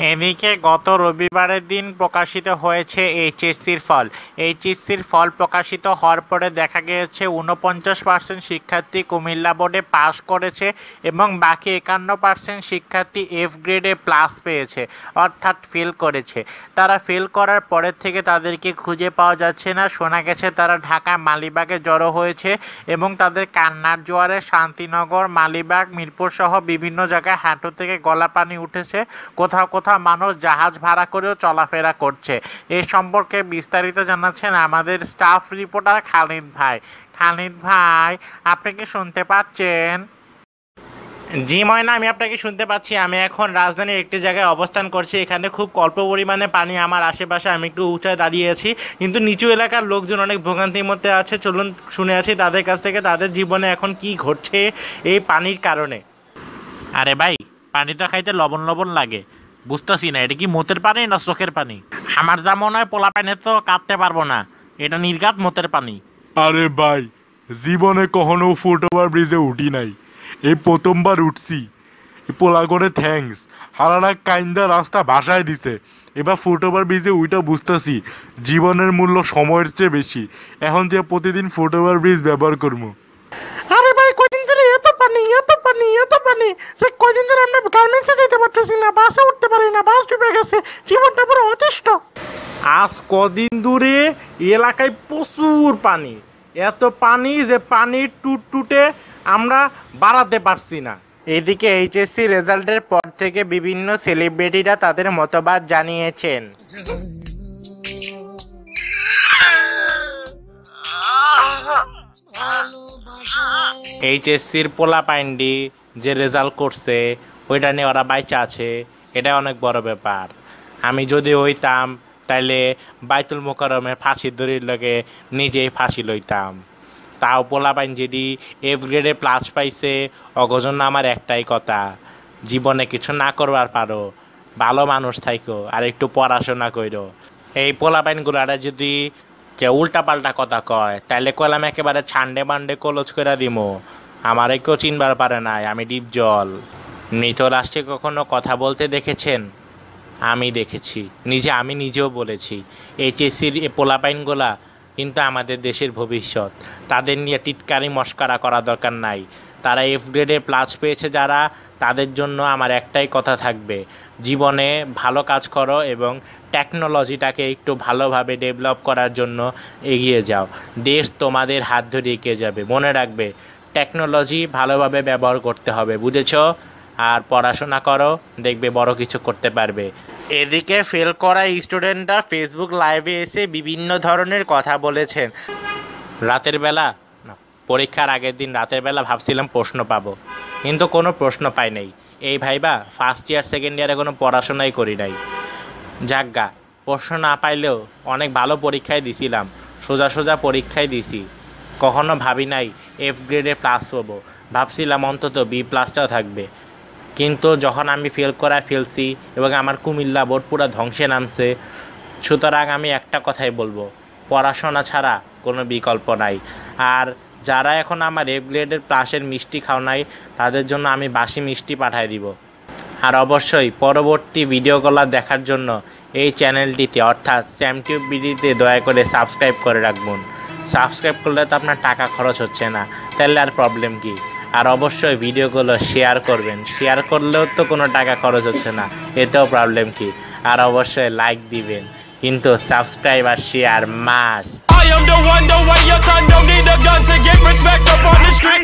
এদিকে গত রবিবারের দিন প্রকাশিত হয়েছে এইচএসসির ফল। এইচএসসির ফল প্রকাশিত হওয়ার পরে দেখা গিয়েছে ৪৯% শিক্ষার্থী কুমিল্লা বোর্ডে পাস করেছে এবং বাকি ৫১% শিক্ষার্থী এফ গ্রেডে প্লাস পেয়েছে, অর্থাৎ ফেল করেছে। তারা ফেল করার পরের থেকে তাদেরকে খুঁজে পাওয়া যাচ্ছে না। শোনা গেছে তারা ঢাকা মালিবাগে জড়ো হয়েছে এবং তাদের কান্নার জোয়ারে শান্তিনগর, মালিবাগ, মিরপুর সহ বিভিন্ন জায়গায় হাঁটু থেকে গলা পানি উঠেছে। কোথাও কোথাও মানুষ জাহাজ ভাড়া করেও চলাফেরা করছে। এ সম্পর্কে বিস্তারিত জানাচ্ছেন আমাদের স্টাফ রিপোর্টার খালিদ ভাই। খালিদ ভাই, আপনি কি শুনতে পাচ্ছেন? জি ময়না, আমি আপনাকে শুনতে পাচ্ছি। আমি এখন রাজধানীর একটি জায়গায় অবস্থান করছি। এখানে খুব অল্প পরিমাণে পানি আমার আশেপাশে। আমি একটু উঁচায় দাঁড়িয়ে আছি, কিন্তু নিচু এলাকার লোকজন অনেক ভোগান্তির মধ্যে আছে। চলুন শুনে আছি তাদের কাছ থেকে তাদের জীবনে এখন কি ঘটছে এই পানির কারণে। আরে ভাই, পানি তো খাইতে লবণ লবণ লাগে, বুঝতেছি না এটা কি মতের পানি না চোখের পানি। আমার যা মনে হয় পোলা পানি তো কাটতে পারবো না, এটা নির্ঘাত মতের পানি। আরে ভাই, জীবনে কখনো ফুটওভার ব্রিজে উঠি নাই, এই প্রথমবার উঠছি। পোলা করে থ্যাঙ্কস, হারানা কাইন্দা রাস্তা ভাসায় দিছে। এবার ফুটওভার ব্রিজে উইটা বুঝতেছি জীবনের মূল্য সময়ের চেয়ে বেশি। এখন থেকে প্রতিদিন ফুটওভার ব্রিজ ব্যবহার করবো। আরে ভাই, কয়দিন ধরে এত পানি এত পানি এত পানি, সে কয়দিন ধরে আমরা গার্মেন্টসে যেতে পারতেছি না, বাসে উঠতে পারি না, বাস ডুবে গেছে, জীবনটা পুরো অতিষ্ঠ। আজ কদিন ধরে এলাকায় প্রচুর পানি, এত পানি যে পানির টুটে আমরা বাড়াতে পারছি না। এদিকে এইচএসসি রেজাল্টের পর থেকে বিভিন্ন সেলিব্রিটিরা তাদের মতবাদ জানিয়েছেন। এইচএসসির পোলা পাইন্ডি যে রেজাল্ট করছে ওইটা নিয়ে ওরা বাইচা আছে, এটা অনেক বড় ব্যাপার। আমি যদি হইতাম তাইলে বাইতুল মোকাররমের ফাঁসির দড়ির লগে নিজেই ফাঁসি লইতাম। তাও পোলা পাইন যেটি এফ গ্রেডে প্লাস পাইছে, অগজন্য আমার একটাই কথা, জীবনে কিছু না করবার পারো, ভালো মানুষ থাইকো আর একটু পড়াশোনা করো। এই পোলা পাইনগুলারা যদি কেউ উল্টা পাল্টা কথা কয় তাইলে কইলাম একেবারে ছান্ডে বান্ডে কলজ করে দিমো। আমারে কেউ চিনবার পারে নাই, আমি ডিপ জল। মৃত লাশে কখনো কথা বলতে দেখেছেন? আমি দেখেছি, আমি নিজেও বলেছি। এইচএসসির পোলাপাইনগুলা কিন্তু আমাদের দেশের ভবিষ্যৎ, তাদের নিয়ে টিটকারি মস্কারা করা দরকার নাই। তারা এফ গ্রেডে প্লাস পেয়েছে যারা, তাদের জন্য আমার একটাই কথা থাকবে, জীবনে ভালো কাজ করো এবং টেকনোলজিটাকে একটু ভালোভাবে ডেভেলপ করার জন্য এগিয়ে যাও। দেশ তোমাদের হাত ধরে এগিয়ে যাবে। মনে রাখবে, টেকনোলজি ভালোভাবে ব্যবহার করতে হবে, বুঝেছো? আর পড়াশোনা করো, দেখবে বড় কিছু করতে পারবে। এদিকে ফেল করা স্টুডেন্টরা ফেসবুক লাইভে এসে বিভিন্ন ধরনের কথা বলেছেন। রাতের বেলা, পরীক্ষার আগের দিন রাতের বেলা ভাবছিলাম প্রশ্ন পাবো, কিন্তু কোনো প্রশ্ন পাই নাই। এই ভাইবা ফার্স্ট ইয়ার সেকেন্ড ইয়ারে কোনো পড়াশোনাই করি নাই। যাজ্ঞা, প্রশ্ন না পাইলেও অনেক ভালো পরীক্ষায় দিছিলাম, সোজা পরীক্ষায় দিছি। কখনো ভাবি নাই এফ গ্রেডে প্লাস পাবো, ভাবছিলাম অন্তত বি প্লাসটাও থাকবে। কিন্তু যখন আমি ফেলছি এবং আমার কুমিল্লা বোর্ড পুরো ধ্বংসে নামছে, সুতরাং আমি একটা কথাই বলবো, পড়াশোনা ছাড়া কোনো বিকল্প নাই। আর যারা এখন আমার এফ গ্রেডের প্লাসের মিষ্টি খাও নাই, তাদের জন্য আমি বাসি মিষ্টি পাঠিয়ে দিব। আর অবশ্যই পরবর্তী ভিডিওগুলো দেখার জন্য এই চ্যানেলটিতে অর্থাৎ স্যামটিউব বিডিতে দয়া করে সাবস্ক্রাইব করে রাখবেন। সাবস্ক্রাইব করলে তো আপনার টাকা খরচ হচ্ছে না, তাহলে আর প্রবলেম কি? আর অবশ্যই ভিডিওগুলো শেয়ার করবেন, শেয়ার করলেও তো কোনো টাকা খরচ হচ্ছে না, এতেও প্রবলেম কি? আর অবশ্যই লাইক দিবেন, কিন্তু সাবস্ক্রাইব আর share must. I am the one, your son don't need a gun to get respect up on the street.